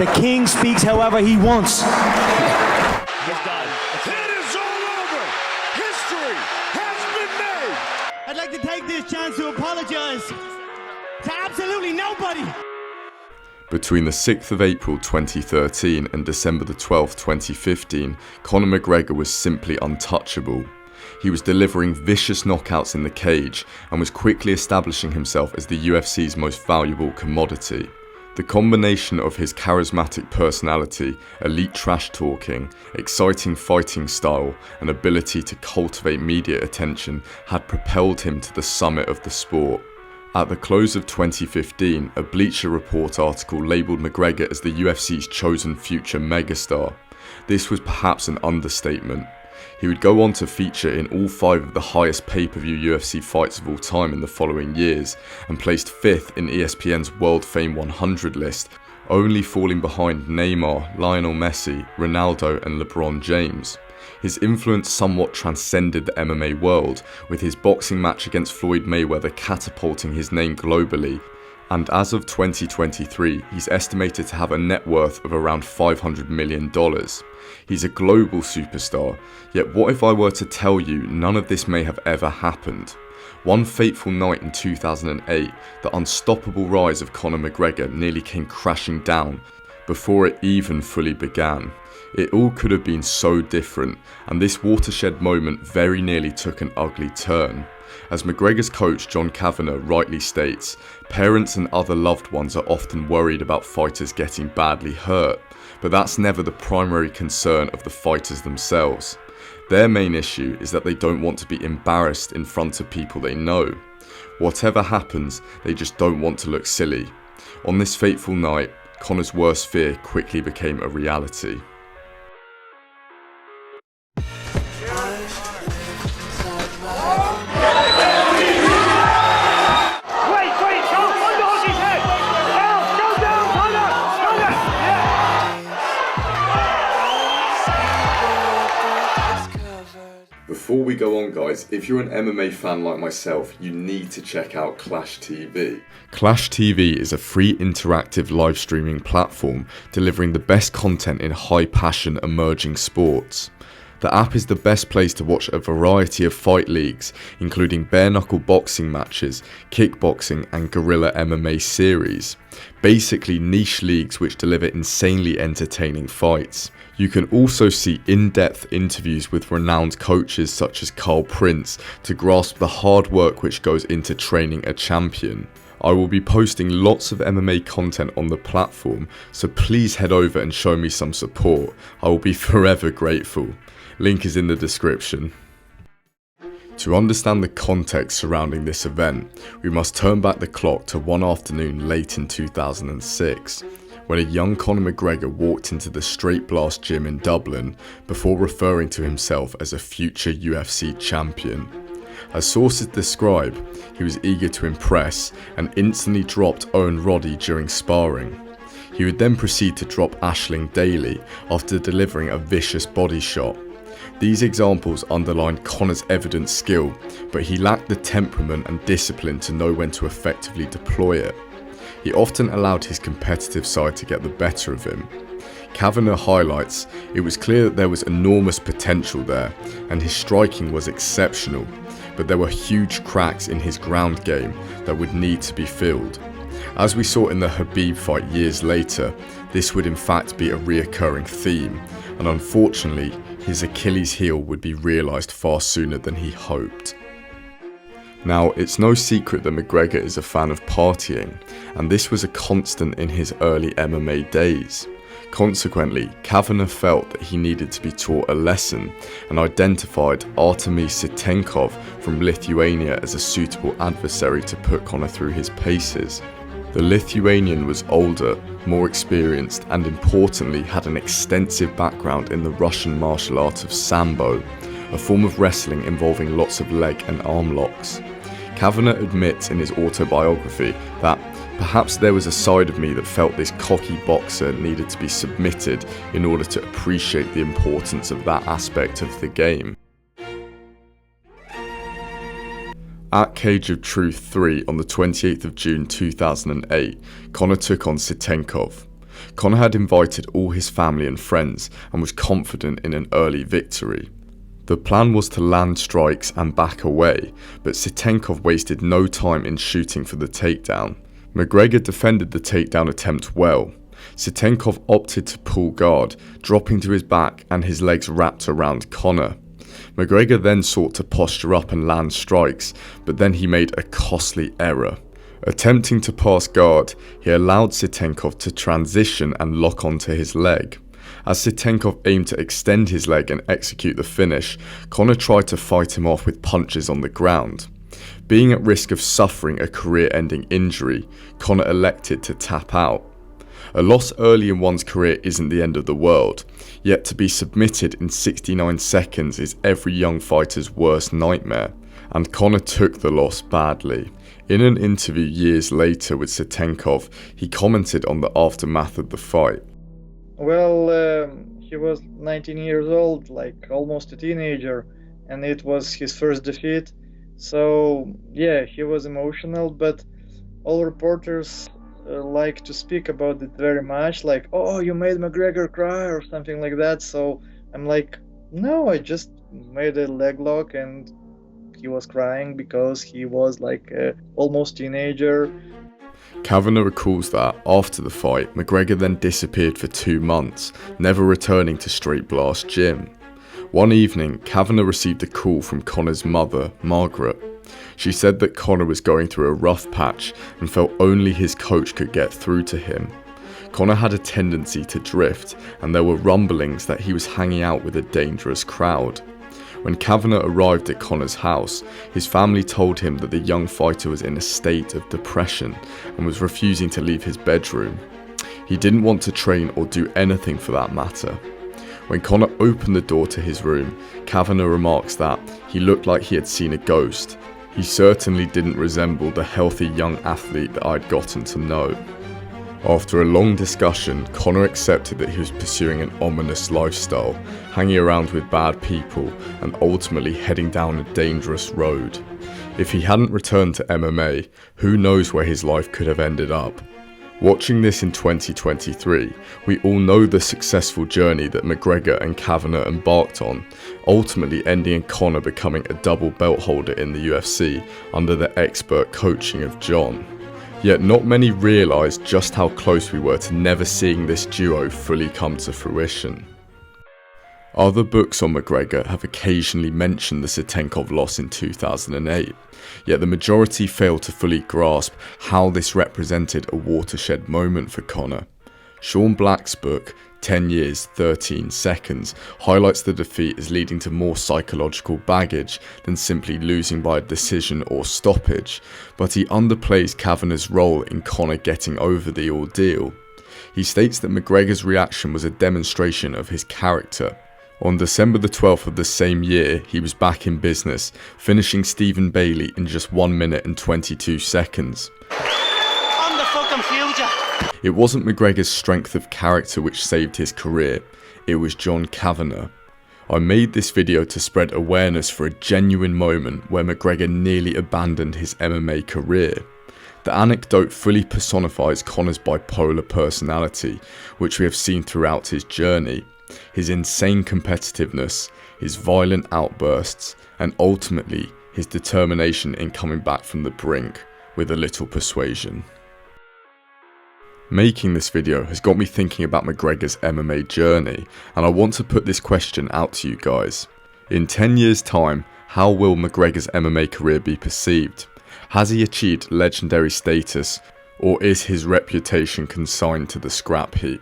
The king speaks however he wants. He's done. It is all over. History has been made. I'd like to take this chance to apologize to absolutely nobody. Between the 6th of April 2013 and December the 12th, 2015, Conor McGregor was simply untouchable. He was delivering vicious knockouts in the cage and was quickly establishing himself as the UFC's most valuable commodity. The combination of his charismatic personality, elite trash talking, exciting fighting style, and ability to cultivate media attention had propelled him to the summit of the sport. At the close of 2015, a Bleacher Report article labelled McGregor as the UFC's chosen future megastar. This was perhaps an understatement. He would go on to feature in all 5 of the highest pay-per-view UFC fights of all time in the following years, and placed 5th in ESPN's World Fame 100 list, only falling behind Neymar, Lionel Messi, Ronaldo and LeBron James. His influence somewhat transcended the MMA world, with his boxing match against Floyd Mayweather catapulting his name globally, and as of 2023, he's estimated to have a net worth of around $500 million. He's a global superstar, yet what if I were to tell you none of this may have ever happened? One fateful night in 2008, the unstoppable rise of Conor McGregor nearly came crashing down before it even fully began. It all could have been so different, and this watershed moment very nearly took an ugly turn. As McGregor's coach John Kavanagh rightly states, parents and other loved ones are often worried about fighters getting badly hurt, but that's never the primary concern of the fighters themselves. Their main issue is that they don't want to be embarrassed in front of people they know. Whatever happens, they just don't want to look silly. On this fateful night, Conor's worst fear quickly became a reality. Before we go on guys, if you're an MMA fan like myself, you need to check out Clash TV. Clash TV is a free interactive live streaming platform delivering the best content in high passion emerging sports. The app is the best place to watch a variety of fight leagues, including bare knuckle boxing matches, kickboxing and guerrilla MMA series. Basically niche leagues which deliver insanely entertaining fights. You can also see in-depth interviews with renowned coaches such as Carl Prince to grasp the hard work which goes into training a champion. I will be posting lots of MMA content on the platform, so please head over and show me some support. I will be forever grateful. Link is in the description. To understand the context surrounding this event, we must turn back the clock to one afternoon late in 2006. When a young Conor McGregor walked into the Straight Blast gym in Dublin before referring to himself as a future UFC champion. As sources describe, he was eager to impress and instantly dropped Owen Roddy during sparring. He would then proceed to drop Aisling daily after delivering a vicious body shot. These examples underlined Conor's evident skill, but he lacked the temperament and discipline to know when to effectively deploy it. He often allowed his competitive side to get the better of him. Kavanagh highlights, it was clear that there was enormous potential there, and his striking was exceptional, but there were huge cracks in his ground game that would need to be filled. As we saw in the Khabib fight years later, this would in fact be a reoccurring theme, and unfortunately, his Achilles heel would be realised far sooner than he hoped. Now, it's no secret that McGregor is a fan of partying, and this was a constant in his early MMA days. Consequently, Kavanagh felt that he needed to be taught a lesson and identified Artemy Citenkov from Lithuania as a suitable adversary to put Conor through his paces. The Lithuanian was older, more experienced, and importantly had an extensive background in the Russian martial art of Sambo, a form of wrestling involving lots of leg and arm locks. Kavanagh admits in his autobiography that perhaps there was a side of me that felt this cocky boxer needed to be submitted in order to appreciate the importance of that aspect of the game. At Cage of Truth 3 on the 28th of June 2008, Conor took on Citenkov. Conor had invited all his family and friends and was confident in an early victory. The plan was to land strikes and back away, but Citenkov wasted no time in shooting for the takedown. McGregor defended the takedown attempt well. Citenkov opted to pull guard, dropping to his back and his legs wrapped around Conor. McGregor then sought to posture up and land strikes, but then he made a costly error. Attempting to pass guard, he allowed Citenkov to transition and lock onto his leg. As Citenkov aimed to extend his leg and execute the finish, Conor tried to fight him off with punches on the ground. Being at risk of suffering a career-ending injury, Conor elected to tap out. A loss early in one's career isn't the end of the world, yet to be submitted in 69 seconds is every young fighter's worst nightmare, and Conor took the loss badly. In an interview years later with Citenkov, he commented on the aftermath of the fight. Well, he was 19 years old, like almost a teenager, and it was his first defeat. So, yeah, he was emotional, but all reporters like to speak about it very much, like, oh, you made McGregor cry or something like that. So I'm like, no, I just made a leg lock and he was crying because he was like almost teenager. Kavanagh recalls that, after the fight, McGregor then disappeared for 2 months, never returning to Straight Blast Gym. One evening, Kavanagh received a call from Conor's mother, Margaret. She said that Conor was going through a rough patch and felt only his coach could get through to him. Conor had a tendency to drift, and there were rumblings that he was hanging out with a dangerous crowd. When Kavanagh arrived at Conor's house, his family told him that the young fighter was in a state of depression and was refusing to leave his bedroom. He didn't want to train or do anything for that matter. When Conor opened the door to his room, Kavanagh remarks that he looked like he had seen a ghost. He certainly didn't resemble the healthy young athlete that I'd gotten to know. After a long discussion, Conor accepted that he was pursuing an ominous lifestyle, hanging around with bad people, and ultimately heading down a dangerous road. If he hadn't returned to MMA, who knows where his life could have ended up. Watching this in 2023, we all know the successful journey that McGregor and Kavanagh embarked on, ultimately ending in Conor becoming a double belt holder in the UFC under the expert coaching of John. Yet not many realised just how close we were to never seeing this duo fully come to fruition. Other books on McGregor have occasionally mentioned the Citenkov loss in 2008, yet the majority failed to fully grasp how this represented a watershed moment for Conor. Sean Black's book, 10 Years, 13 Seconds, highlights the defeat as leading to more psychological baggage than simply losing by a decision or stoppage, but he underplays Kavanagh's role in Conor getting over the ordeal. He states that McGregor's reaction was a demonstration of his character. On December the 12th of the same year, he was back in business, finishing Stephen Bailey in just 1 minute and 22 seconds. I'm the fucking future. It wasn't McGregor's strength of character which saved his career, it was John Kavanagh. I made this video to spread awareness for a genuine moment where McGregor nearly abandoned his MMA career. The anecdote fully personifies Conor's bipolar personality, which we have seen throughout his journey. His insane competitiveness, his violent outbursts, and ultimately his determination in coming back from the brink with a little persuasion. Making this video has got me thinking about McGregor's MMA journey, and I want to put this question out to you guys. In 10 years' time, how will McGregor's MMA career be perceived? Has he achieved legendary status, or is his reputation consigned to the scrap heap?